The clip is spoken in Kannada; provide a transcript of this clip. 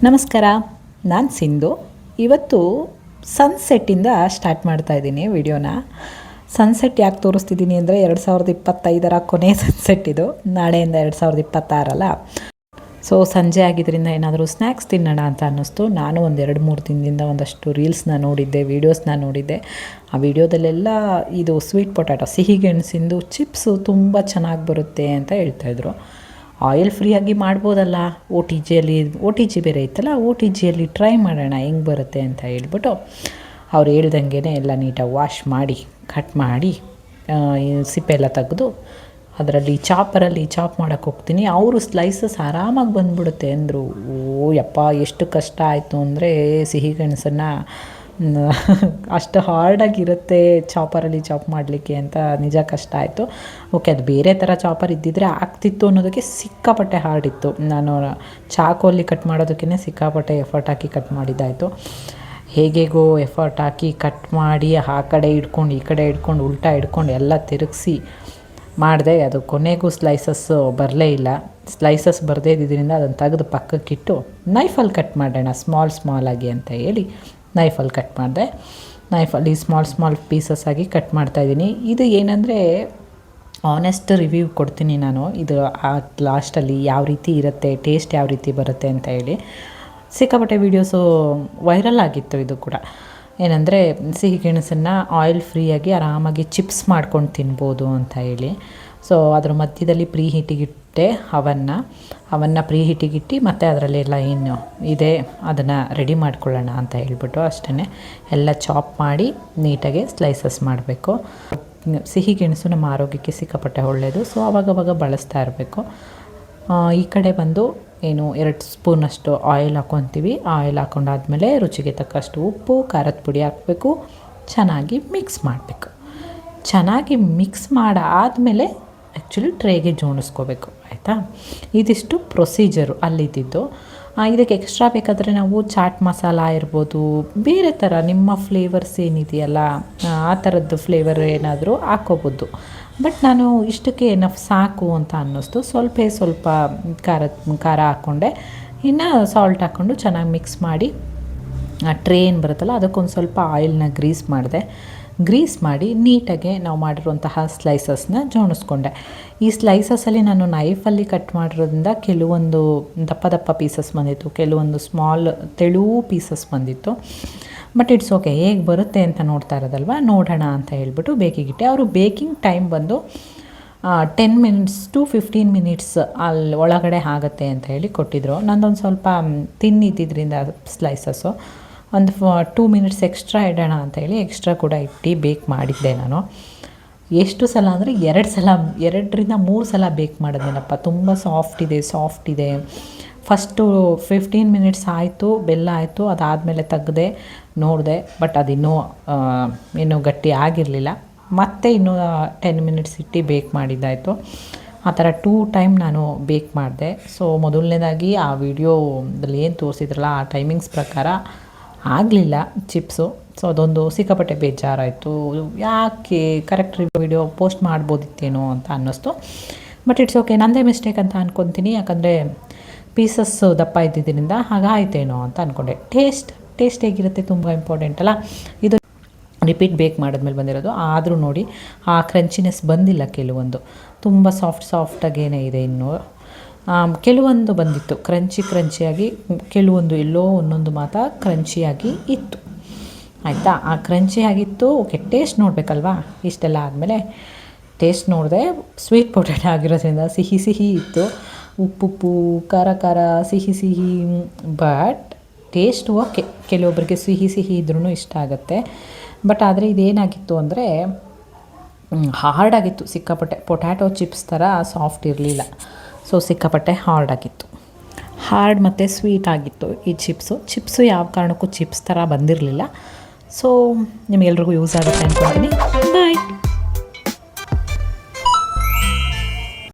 ನಮಸ್ಕಾರ, ನಾನು ಸಿಂಧು. ಇವತ್ತು ಸನ್ಸೆಟ್ಟಿಂದ ಸ್ಟಾರ್ಟ್ ಮಾಡ್ತಾಯಿದ್ದೀನಿ ವಿಡಿಯೋನ. ಸನ್ಸೆಟ್ ಯಾಕೆ ತೋರಿಸ್ತಿದ್ದೀನಿ ಅಂದರೆ 2025ರ ಕೊನೆ ಸನ್ಸೆಟ್ ಇದು. ನಾಳೆಯಿಂದ 2026 ಅಲ್ಲ. ಸೊ ಸಂಜೆ ಆಗಿದ್ದರಿಂದ ಏನಾದರೂ ಸ್ನ್ಯಾಕ್ಸ್ ತಿನ್ನೋಣ ಅಂತ ಅನ್ನಿಸ್ತು. ನಾನು ಒಂದು 2-3 ದಿನದಿಂದ ಒಂದಷ್ಟು ರೀಲ್ಸ್ನ ನೋಡಿದ್ದೆ, ವೀಡಿಯೋಸ್ನ ನೋಡಿದ್ದೆ. ಆ ವಿಡಿಯೋದಲ್ಲೆಲ್ಲ ಇದು ಸ್ವೀಟ್ ಪೊಟ್ಯಾಟೊ, ಸಿಹಿಗೆಣಸಿಂದು ಚಿಪ್ಸು ತುಂಬ ಚೆನ್ನಾಗಿ ಬರುತ್ತೆ ಅಂತ ಹೇಳ್ತಾಯಿದ್ರು. ಆಯಿಲ್ ಫ್ರೀಯಾಗಿ ಮಾಡ್ಬೋದಲ್ಲ, ಒ ಟಿ ಜಿ ಬೇರೆ ಇತ್ತಲ್ಲ, ಒ ಟಿ ಜಿಯಲ್ಲಿ ಟ್ರೈ ಮಾಡೋಣ ಹೆಂಗೆ ಬರುತ್ತೆ ಅಂತ ಹೇಳ್ಬಿಟ್ಟು ಅವ್ರು ಹೇಳ್ದಂಗೆ ಎಲ್ಲ ನೀಟಾಗಿ ವಾಶ್ ಮಾಡಿ ಕಟ್ ಮಾಡಿ ಸಿಪ್ಪೆ ಎಲ್ಲ ತೆಗೆದು ಅದರಲ್ಲಿ ಚಾಪರಲ್ಲಿ ಚಾಪ್ ಮಾಡೋಕ್ಕೆ ಹೋಗ್ತೀನಿ. ಅವರು ಸ್ಲೈಸಸ್ ಆರಾಮಾಗಿ ಬಂದುಬಿಡುತ್ತೆ ಅಂದರು. ಓ ಯಪ್ಪ, ಎಷ್ಟು ಕಷ್ಟ ಆಯಿತು ಅಂದರೆ ಸಿಹಿಗೆಣಸನ್ನು ಅಷ್ಟು ಹಾರ್ಡಾಗಿರುತ್ತೆ ಚಾಪರಲ್ಲಿ ಚಾಪ್ ಮಾಡಲಿಕ್ಕೆ ಅಂತ ನಿಜ ಕಷ್ಟ ಆಯಿತು. ಓಕೆ, ಅದು ಬೇರೆ ಥರ ಚಾಪರ್ ಇದ್ದಿದ್ದರೆ ಆಗ್ತಿತ್ತು ಅನ್ನೋದಕ್ಕೆ ಸಿಕ್ಕಾಪಟ್ಟೆ ಹಾರ್ಡಿತ್ತು. ನಾನು ಚಾಕುವಲ್ಲಿ ಕಟ್ ಮಾಡೋದಕ್ಕೇ ಸಿಕ್ಕಾಪಟ್ಟೆ ಎಫರ್ಟ್ ಹಾಕಿ ಕಟ್ ಮಾಡಿದ್ದಾಯಿತು. ಹೇಗೆಗೋ ಎಫರ್ಟ್ ಹಾಕಿ ಕಟ್ ಮಾಡಿ ಆ ಕಡೆ ಹಿಡ್ಕೊಂಡು ಈ ಕಡೆ ಹಿಡ್ಕೊಂಡು ಉಲ್ಟಾ ಹಿಡ್ಕೊಂಡು ಎಲ್ಲ ತಿರುಗಿಸಿ ಮಾಡಿದೆ. ಅದು ಕೊನೆಗೂ ಸ್ಲೈಸಸ್ಸು ಬರಲೇ ಇಲ್ಲ. ಸ್ಲೈಸಸ್ ಬರದೇ ಇದ್ದಿದ್ದರಿಂದ ಅದನ್ನು ತೆಗೆದು ಪಕ್ಕಕ್ಕಿಟ್ಟು ನೈಫಲ್ಲಿ ಕಟ್ ಮಾಡೋಣ ಸ್ಮಾಲಾಗಿ ಅಂತ ಹೇಳಿ ನೈಫಲ್ಲಿ ಕಟ್ ಮಾಡಿದೆ. ನೈಫಲ್ಲಿ ಸ್ಮಾಲ್ ಪೀಸಸ್ ಆಗಿ ಕಟ್ ಮಾಡ್ತಾಯಿದ್ದೀನಿ. ಇದು ಏನಂದರೆ ಆನೆಸ್ಟ್ ರಿವ್ಯೂ ಕೊಡ್ತೀನಿ ನಾನು. ಇದು ಆ ಲಾಸ್ಟಲ್ಲಿ ಯಾವ ರೀತಿ ಇರುತ್ತೆ, ಟೇಸ್ಟ್ ಯಾವ ರೀತಿ ಬರುತ್ತೆ ಅಂತ ಹೇಳಿ. ಸಿಕ್ಕಾಪಟ್ಟೆ ವೀಡಿಯೋಸು ವೈರಲ್ ಆಗಿತ್ತು. ಇದು ಕೂಡ ಏನಂದರೆ ಸಿಹಿಗೆಣಸನ್ನು ಆಯಿಲ್ ಫ್ರೀಯಾಗಿ ಆರಾಮಾಗಿ ಚಿಪ್ಸ್ ಮಾಡ್ಕೊಂಡು ತಿನ್ಬೋದು ಅಂತ ಹೇಳಿ. ಸೊ ಅದ್ರ ಮಧ್ಯದಲ್ಲಿ ಪ್ರೀ ಹೀಟಿಗಿಟ್ಟೆ ಅವನ್ನು ಪ್ರೀ ಹೀಟಿಗಿಟ್ಟು ಮತ್ತು ಅದರಲ್ಲೆಲ್ಲ ಏನು ಇದೆ ಅದನ್ನು ರೆಡಿ ಮಾಡ್ಕೊಳ್ಳೋಣ ಅಂತ ಹೇಳ್ಬಿಟ್ಟು ಅಷ್ಟೇ ಎಲ್ಲ ಚಾಪ್ ಮಾಡಿ ನೀಟಾಗಿ ಸ್ಲೈಸಸ್ ಮಾಡಬೇಕು. ಸಿಹಿಗೆಣಸು ನಮ್ಮ ಆರೋಗ್ಯಕ್ಕೆ ಸಿಕ್ಕಾಪಟ್ಟೆ ಒಳ್ಳೆಯದು. ಸೊ ಆವಾಗವಾಗ ಬಳಸ್ತಾ ಇರಬೇಕು. ಈ ಕಡೆ ಬಂದು 2 ಸ್ಪೂನಷ್ಟು ಆಯಿಲ್ ಹಾಕ್ಕೊತೀವಿ. ಆಯಿಲ್ ಹಾಕ್ಕೊಂಡಾದ್ಮೇಲೆ ರುಚಿಗೆ ತಕ್ಕಷ್ಟು ಉಪ್ಪು, ಖಾರದ ಪುಡಿ ಹಾಕಬೇಕು. ಚೆನ್ನಾಗಿ ಮಿಕ್ಸ್ ಮಾಡಬೇಕು. ಚೆನ್ನಾಗಿ ಮಿಕ್ಸ್ ಮಾಡಾದಮೇಲೆ ಆ್ಯಕ್ಚುಲಿ ಟ್ರೇಗೆ ಜೋಡಿಸ್ಕೋಬೇಕು, ಆಯಿತಾ. ಇದಿಷ್ಟು ಪ್ರೊಸೀಜರು ಅಲ್ಲಿದ್ದಿದ್ದು. ಇದಕ್ಕೆ ಎಕ್ಸ್ಟ್ರಾ ಬೇಕಾದರೆ ನಾವು ಚಾಟ್ ಮಸಾಲ ಇರ್ಬೋದು, ಬೇರೆ ಥರ ನಿಮ್ಮ ಫ್ಲೇವರ್ಸ್ ಏನಿದೆಯಲ್ಲ ಆ ಥರದ್ದು ಫ್ಲೇವರ್ ಏನಾದರೂ ಹಾಕ್ಕೋಬೋದು. ಬಟ್ ನಾನು ಇಷ್ಟಕ್ಕೆ ಎನಫ್ ಸಾಕು ಅಂತ ಅನ್ನಿಸ್ತು. ಸ್ವಲ್ಪ ಖಾರ ಹಾಕ್ಕೊಂಡೆ. ಇನ್ನು ಸಾಲ್ಟ್ ಹಾಕ್ಕೊಂಡು ಚೆನ್ನಾಗಿ ಮಿಕ್ಸ್ ಮಾಡಿ ಆ ಟ್ರೇ ಏನು ಬರುತ್ತಲ್ಲ ಅದಕ್ಕೊಂದು ಸ್ವಲ್ಪ ಆಯಿಲ್ನ ಗ್ರೀಸ್ ಮಾಡಿ ನೀಟಾಗೆ ನಾವು ಮಾಡಿರುವಂತಹ ಸ್ಲೈಸಸ್ನ ಜೋಡಿಸ್ಕೊಂಡೆ. ಈ ಸ್ಲೈಸಸಲ್ಲಿ ನಾನು ನೈಫಲ್ಲಿ ಕಟ್ ಮಾಡಿರೋದ್ರಿಂದ ಕೆಲವೊಂದು ದಪ್ಪ ಪೀಸಸ್ ಬಂದಿತ್ತು, ಕೆಲವೊಂದು ಸ್ಮಾಲ್ ತೆಳು ಪೀಸಸ್ ಬಂದಿತ್ತು. ಬಟ್ ಇಟ್ಸ್ ಓಕೆ, ಹೇಗೆ ಬರುತ್ತೆ ಅಂತ ನೋಡ್ತಾ ಇರೋದಲ್ವ, ನೋಡೋಣ ಅಂತ ಹೇಳ್ಬಿಟ್ಟು ಬೇಕಿಗಿಟ್ಟೆ. ಅವರು ಬೇಕಿಂಗ್ ಟೈಮ್ ಬಂದು 10 ಮಿನಿಟ್ಸ್ to 15 ಮಿನಿಟ್ಸ್ ಅಲ್ಲಿ ಒಳಗಡೆ ಆಗುತ್ತೆ ಅಂತ ಹೇಳಿ ಕೊಟ್ಟಿದ್ರು. ನಂದೊಂದು ಸ್ವಲ್ಪ ತಿನ್ನಿದ್ದಿದ್ದರಿಂದ ಸ್ಲೈಸಸ್ಸು ಒಂದು 2 ಮಿನಿಟ್ಸ್ ಎಕ್ಸ್ಟ್ರಾ ಇಡೋಣ ಅಂತ ಹೇಳಿ ಎಕ್ಸ್ಟ್ರಾ ಕೂಡ ಇಟ್ಟು ಬೇಕ್ ಮಾಡಿದ್ದೆ ನಾನು. ಎಷ್ಟು ಸಲ ಅಂದರೆ 2ರಿಂದ 3 ಸಲ ಬೇಕ್ ಮಾಡಿದ್ನಪ್ಪ. ತುಂಬ ಸಾಫ್ಟ್ ಇದೆ. ಫಸ್ಟು 15 ಮಿನಿಟ್ಸ್ ಆಯಿತು, ಬೆಲ್ಲ ಆಯಿತು. ಅದಾದಮೇಲೆ ತೆಗ್ದೆ ನೋಡಿದೆ, ಬಟ್ ಅದಿನ್ನೂ ಇನ್ನೂ ಗಟ್ಟಿ ಆಗಿರಲಿಲ್ಲ. ಮತ್ತೆ ಇನ್ನೂ 10 ಮಿನಿಟ್ಸ್ ಇಟ್ಟು ಬೇಕ್ ಮಾಡಿದ್ದಾಯಿತು. ಆ ಥರ 2 ಟೈಮ್ ನಾನು ಬೇಕ್ ಮಾಡಿದೆ. ಸೊ ಮೊದಲನೇದಾಗಿ ಆ ವಿಡಿಯೋದಲ್ಲಿ ಏನು ತೋರಿಸಿದ್ರಲ್ಲ ಆ ಟೈಮಿಂಗ್ಸ್ ಪ್ರಕಾರ ಆಗಲಿಲ್ಲ ಚಿಪ್ಸು. ಸೊ ಅದೊಂದು ಸಿಕ್ಕಾಪಟ್ಟೆ ಬೇಜಾರಾಯಿತು. ಯಾಕೆ ಕರೆಕ್ಟ್ ವಿಡಿಯೋ ಪೋಸ್ಟ್ ಮಾಡ್ಬೋದಿತ್ತೇನೋ ಅಂತ ಅನ್ನಿಸ್ತು. ಬಟ್ ಇಟ್ಸ್ ಓಕೆ, ನನ್ನದೇ ಮಿಸ್ಟೇಕ್ ಅಂತ ಅಂದ್ಕೊತೀನಿ. ಯಾಕಂದರೆ ಪೀಸಸ್ ದಪ್ಪ ಇದ್ದಿದ್ದರಿಂದ ಹಾಗಾಯ್ತೇನೋ ಅಂತ ಅಂದ್ಕೊಂಡೆ. ಟೇಸ್ಟ್ ಹೇಗಿರುತ್ತೆ ತುಂಬ ಇಂಪಾರ್ಟೆಂಟ್ ಅಲ್ಲ. ಇದು ರಿಪೀಟ್ ಬೇಕ್ ಮಾಡಿದ್ಮೇಲೆ ಬಂದಿರೋದು. ಆದರೂ ನೋಡಿ ಆ ಕ್ರಂಚಿನೆಸ್ ಬಂದಿಲ್ಲ. ಕೆಲವೊಂದು ತುಂಬ ಸಾಫ್ಟಾಗೇನೇ ಇದೆ. ಇನ್ನು ಕೆಲವೊಂದು ಬಂದಿತ್ತು ಕ್ರಂಚಿಯಾಗಿ, ಕೆಲವೊಂದು ಎಲ್ಲೋ ಒಂದೊಂದು ಮಾತ್ರ ಕ್ರಂಚಿಯಾಗಿ ಇತ್ತು, ಆಯಿತಾ. ಆ ಕ್ರಂಚಿಯಾಗಿತ್ತು. Okay, taste ನೋಡಬೇಕಲ್ವಾ. ಇಷ್ಟೆಲ್ಲ ಆದಮೇಲೆ ಟೇಸ್ಟ್ ನೋಡಿದೆ. ಸ್ವೀಟ್ ಪೊಟ್ಯಾಟೊ ಆಗಿರೋದ್ರಿಂದ ಸಿಹಿ ಇತ್ತು. ಉಪ್ಪು, ಖಾರ, ಸಿಹಿ. But taste okay. ಕೆಲವೊಬ್ಬರಿಗೆ ಸಿಹಿ ಇದ್ರೂ ಇಷ್ಟ ಆಗುತ್ತೆ. ಬಟ್ ಆದರೆ ಇದೇನಾಗಿತ್ತು ಅಂದರೆ ಹಾರ್ಡಾಗಿತ್ತು ಸಿಕ್ಕಾಪಟ್ಟೆ. ಪೊಟ್ಯಾಟೊ ಚಿಪ್ಸ್ ಥರ ಸಾಫ್ಟ್ ಇರಲಿಲ್ಲ. ಸೊ ಸಿಕ್ಕಾಪಟ್ಟೆ ಹಾರ್ಡ್ ಮತ್ತು ಸ್ವೀಟ್ ಆಗಿತ್ತು ಈ ಚಿಪ್ಸು. ಯಾವ ಕಾರಣಕ್ಕೂ ಚಿಪ್ಸ್ ಥರ ಬಂದಿರಲಿಲ್ಲ. ಸೊ ನಿಮಗೆಲ್ರಿಗೂ ಯೂಸ್ ಆಗುತ್ತೆ ಅಂದ್ಕೊಳ್ತೀನಿ. ಬಾಯ್.